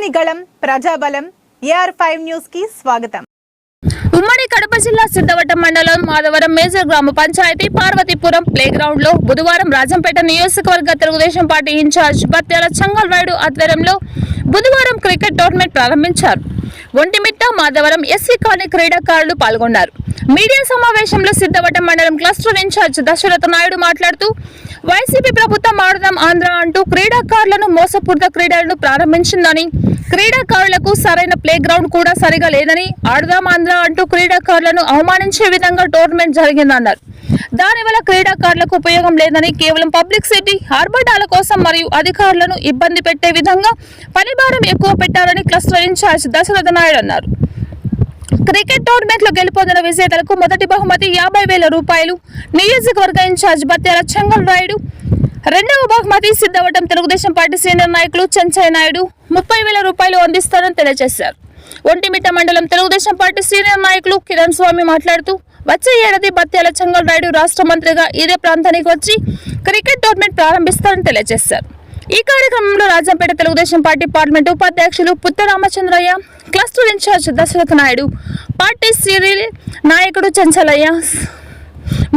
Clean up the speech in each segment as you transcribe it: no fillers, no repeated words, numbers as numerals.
ప్రజని గళం ప్రజాబలం AR5 news కి స్వాగతం. ఉమ్మడి కడప జిల్లా సిద్ధవటం మండలం మాధవరం మేజర్ గ్రామ పంచాయతీ పార్వతీపురం ప్లే గ్రౌండ్ లో బుధవారం రాజంపేట నియోజకవర్గ తెలుగుదేశం పార్టీ ఇన్ఛార్జ్ బత్యాల చెంగల్ రాయుడు ఆధ్వర్యంలో బుధవారం క్రికెట్ టోర్నమెంట్ ప్రారంభించారు. ఒంటిమిట్ట మాధవరం ఎస్సీ కాలనీ క్రీడాకారులు పాల్గొన్నారు. మీడియా సమావేశంలో సిద్ధవటం మండలం క్లస్టర్ ఇన్ఛార్జ్ దశరథ నాయుడు మాట్లాడుతూ వైసీపీ ప్రభుత్వం ఆడదాం ఆంధ్ర అంటూ క్రీడాకారులను మోసపూరిత క్రీడలను ప్రారంభించిందని, క్రీడాకారులకు సరైన ప్లే గ్రౌండ్ కూడా సరిగా లేదని, ఆడదాం ఆంధ్ర అంటూ క్రీడాకారులను అవమానించే విధంగా టోర్నమెంట్ జరిగిందన్నారు. దానివల్ల క్రీడాకారులకు ఉపయోగం లేదని, కేవలం పబ్లిసిటీ ఆర్భటాల కోసం మరియు అధికారులను ఇబ్బంది పెట్టే విధంగా పనిభారం ఎక్కువ పెట్టారని క్లస్టర్ ఇన్ఛార్జ్ దశరథ నాయుడు అన్నారు. క్రికెట్ టోర్నమెంట్ లో గెలుపొందిన విజేతలకు మొదటి బహుమతి 50,000 రూపాయలు నియోజకవర్గ ఇన్ఛార్జ్ బత్యాల చెంగల్ రాయుడు, రెండవ బహుమతి సిద్ధవటం తెలుగుదేశం పార్టీ సీనియర్ నాయకులు చెంచయ్య నాయుడు 30,000 రూపాయలు అందిస్తారని తెలియజేశారు. ఒంటిమిట్ట మండలం తెలుగుదేశం పార్టీ సీనియర్ నాయకులు కిరణ్ స్వామి మాట్లాడుతూ వచ్చే ఏడాది బత్యాల చెంగల్ రాయుడు రాష్ట్ర మంత్రిగా ఇదే ప్రాంతానికి వచ్చి క్రికెట్ టోర్నమెంట్ ప్రారంభిస్తారని తెలియజేశారు. ఈ కార్యక్రమంలో రాజంపేట తెలుగుదేశం పార్టీ పార్లమెంట్ ఉపాధ్యక్షులు Putta Ramachandraiah, cluster incharge Dasaratha Naidu, party senior నాయకుడు చెంచలయ్య,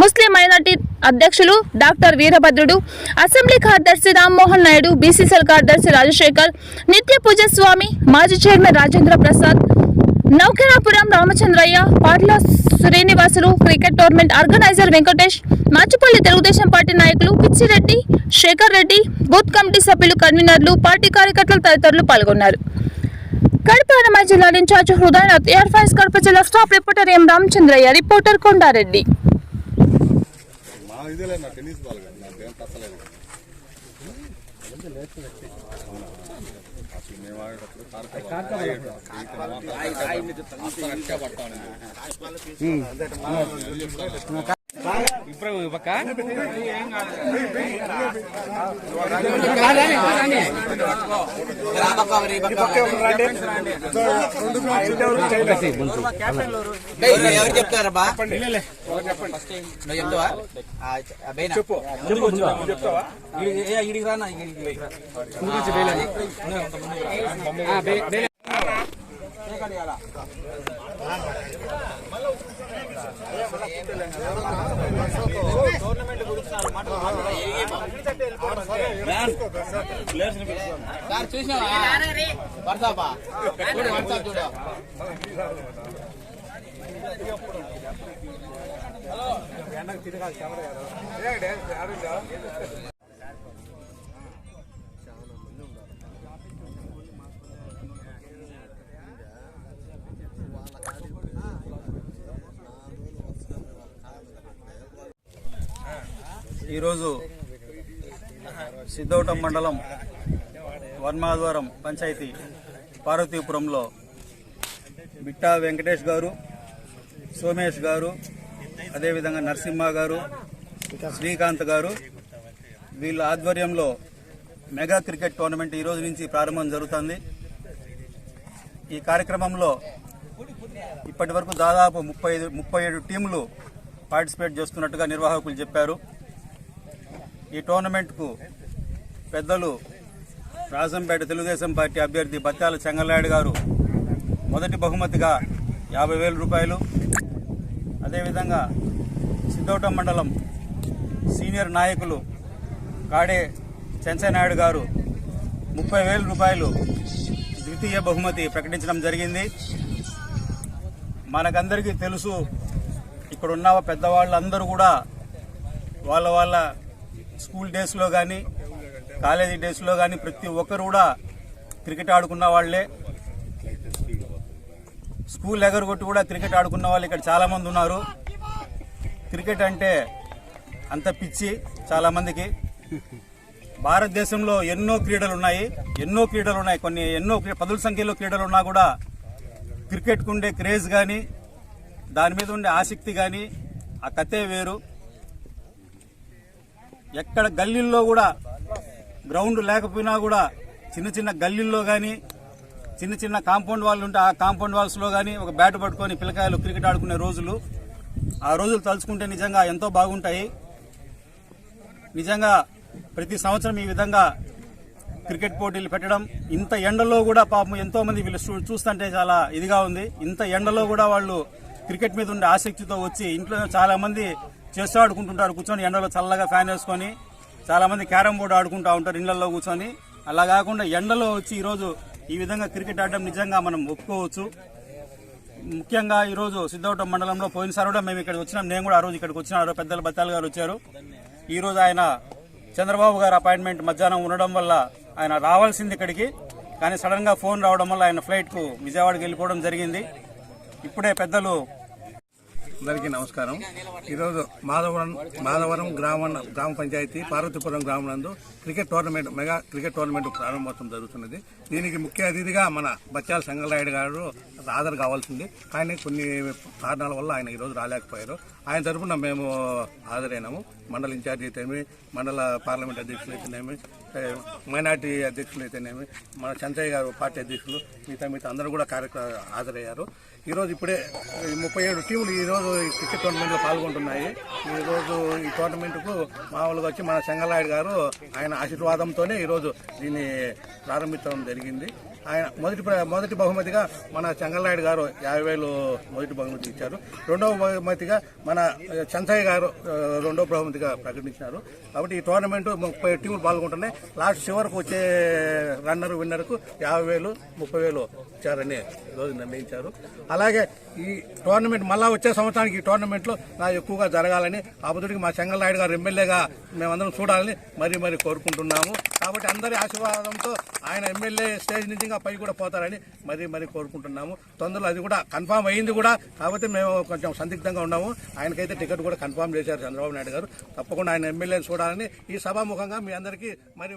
ముస్లిం మైనార్టీ అధ్యక్షులు డాక్టర్ వీరభద్రుడు, అసెంబ్లీ కార్యదర్శి రామ్మోహన్ నాయుడు, బీసీసీఎల్ కార్యదర్శి రాజశేఖర్, నిత్య పూజ స్వామి, మాజీ chairman Rajendra Prasad, Naukarapuram Ramachandraiah, Patla Srinivasulu, cricket tournament organiser Venkatesh, Machupalli Telugu Desam party నాయకులు పిచ్చిరెడ్డి, శేఖర్ రెడ్డి, బూత్ కమిటీ సభ్యులు, కన్వీనర్లు, పార్టీ కార్యకర్తలు తదితరులు పాల్గొన్నారు. కడప అన్నమయ్య జిల్లా ఇన్ఛార్జ్ హృదయనాథ్, AR5 కడప జిల్లా స్టాఫ్ రిపోర్టర్ ఎం రామచంద్రయ్య, రిపోర్టర్ కొండారెడ్డి. ఈరోజు సిద్ధవటం మండలం వన్మాధవరం పంచాయతీ పార్వతీపురంలో బిట్టా వెంకటేష్ గారు, సోమేష్ గారు, అదేవిధంగా నరసింహ గారు, శ్రీకాంత్ గారు వీళ్ళ ఆధ్వర్యంలో మెగా క్రికెట్ టోర్నమెంట్ ఈరోజు నుంచి ప్రారంభం జరుగుతుంది. ఈ కార్యక్రమంలో ఇప్పటి వరకు దాదాపు 37 టీంలు పార్టిసిపేట్ చేస్తున్నట్టుగా నిర్వాహకులు చెప్పారు. ఈ టోర్నమెంట్కు పెద్దలు రాజంపేట తెలుగుదేశం పార్టీ అభ్యర్థి బత్యాల చెంగల్ రాయుడు గారు మొదటి బహుమతిగా 50,000 రూపాయలు, అదేవిధంగా సిద్ధవటం మండలం సీనియర్ నాయకులు కాడే చెంచయ్య నాయుడు గారు 30,000 రూపాయలు ద్వితీయ బహుమతి ప్రకటించడం జరిగింది. మనకందరికీ తెలుసు, ఇక్కడున్న పెద్దవాళ్ళందరూ కూడా వాళ్ళ స్కూల్ డేస్లో కానీ కాలేజీ డేస్లో కానీ ప్రతి ఒక్కరు కూడా క్రికెట్ ఆడుకున్న వాళ్లే. స్కూల్ ఎగరగొట్టి కూడా క్రికెట్ ఆడుకున్న వాళ్ళు ఇక్కడ చాలామంది ఉన్నారు. క్రికెట్ అంటే అంత పిచ్చి చాలామందికి. భారతదేశంలో ఎన్నో క్రీడలు ఉన్నాయి. కొన్ని పదుల సంఖ్యలో క్రీడలు ఉన్నా కూడా క్రికెట్కు ఉండే క్రేజ్ కానీ దాని మీద ఉండే ఆసక్తి కానీ ఆ కథే వేరు. ఎక్కడ గల్లీల్లో కూడా గ్రౌండ్ లేకపోయినా కూడా చిన్న గల్లీల్లో కానీ చిన్న కాంపౌండ్ వాళ్ళు ఉంటే ఆ కాంపౌండ్ వాల్స్లో కానీ ఒక బ్యాట్ పట్టుకొని పిల్లకాయలు క్రికెట్ ఆడుకునే రోజులు, ఆ రోజులు తలుచుకుంటే నిజంగా ఎంతో బాగుంటాయి. నిజంగా ప్రతి సంవత్సరం ఈ విధంగా క్రికెట్ పోటీలు పెట్టడం, ఇంత ఎండలో కూడా పాపం ఎంతో మంది వీళ్ళు చూస్తుంటే చాలా ఇదిగా ఉంది. ఇంత ఎండలో కూడా వాళ్ళు క్రికెట్ మీద ఉండే ఆసక్తితో వచ్చి ఇంట్లో చాలా మంది చెస్ ఆడుకుంటుంటారు కూర్చొని ఎండలో, చల్లగా ఫ్యాన్ వేసుకొని. చాలా మంది క్యారమ్ బోర్డు ఆడుకుంటూ ఉంటారు ఇళ్లలో కూర్చొని. అలా కాకుండా ఎండలో వచ్చి ఈరోజు ఈ విధంగా క్రికెట్ ఆడడం నిజంగా మనం ఒప్పుకోవచ్చు. ముఖ్యంగా ఈరోజు సిద్ధవటం మండలంలో పోయినసారి కూడా మేము ఇక్కడికి వచ్చినాం. నేను కూడా ఆ రోజు ఇక్కడికి వచ్చిన పెద్దల బత్తాలు గారు వచ్చారు. ఈ రోజు ఆయన చంద్రబాబు గారు అపాయింట్మెంట్ మధ్యాహ్నం ఉండడం వల్ల ఆయన రావాల్సింది ఇక్కడికి, కానీ సడన్ గా ఫోన్ రావడం వల్ల ఆయన ఫ్లైట్ కు విజయవాడకి వెళ్ళిపోవడం జరిగింది. ఇప్పుడే పెద్దలు అందరికీ నమస్కారం. ఈరోజు మాధవరం గ్రామ పంచాయతీ పార్వతీపురం గ్రామం నందు మెగా క్రికెట్ టోర్నమెంట్ ప్రారంభోత్సవం జరుగుతున్నది. దీనికి ముఖ్య అతిథిగా మన బత్యాల సంగలరాయుడు గారు హాజరు కావాల్సింది, కానీ కొన్ని కారణాల వల్ల ఆయన ఈరోజు రాలేకపోయారు. ఆయన తరఫున మేము హాజరైనాము. మండల ఇన్ఛార్జి అయితేనేమి, మండల పార్లమెంట్ అధ్యక్షులు అయితేనేమి, మైనార్టీ అధ్యక్షులు అయితేనేమి, మన చంద్రయ్య గారు పార్టీ అధ్యక్షులు, మిగతా అందరూ కూడా హాజరయ్యారు. ఈరోజు ఇప్పుడే 37 టీములు ఈరోజు ఈ క్రికెట్ టోర్నమెంట్లో పాల్గొంటున్నాయి. ఈరోజు ఈ టోర్నమెంట్కు మామూలుగా వచ్చి మన సంగలరాయుడు గారు ఆయన ఆశీర్వాదంతోనే ఈరోజు దీన్ని ప్రారంభించడం జరిగింది. ఆయన మొదటి బహుమతిగా మన చెంగల్నాయుడు గారు 50,000 మొదటి బహుమతి ఇచ్చారు. రెండవ బహుమతిగా మన చంచయ్య గారు రెండవ బహుమతిగా ప్రకటించారు. కాబట్టి ఈ టోర్నమెంట్ 30 టీములు పాల్గొంటున్నాయి. లాస్ట్ చివరకు వచ్చే విన్నర్కు 50,000, 30,000 ఇచ్చారని ఈరోజు నిర్ణయించారు. అలాగే ఈ టోర్నమెంట్ మళ్ళా వచ్చే సంవత్సరానికి ఈ టోర్నమెంట్లో ఎక్కువగా జరగాలని, ఆ బుద్ధుడికి మా చెంగల్నాయుడు గారు ఎమ్మెల్యేగా మేమందరం చూడాలని మరీ కోరుకుంటున్నాము. కాబట్టి అందరి ఆశీర్వాదంతో ఆయన ఎమ్మెల్యే స్టేజ్ నుంచి పై కూడా పోతారని మరీ కోరుకుంటున్నాము. తొందరలో అది కూడా కన్ఫామ్ అయింది కూడా. కాబట్టి మేము కొంచెం సందిగ్ధంగా ఉన్నాము. ఆయనకైతే టికెట్ కూడా కన్ఫామ్ చేశారు చంద్రబాబు నాయుడు గారు. తప్పకుండా ఆయన ఎమ్మెల్యేని చూడాలని ఈ సభాముఖంగా మీ అందరికీ మరీ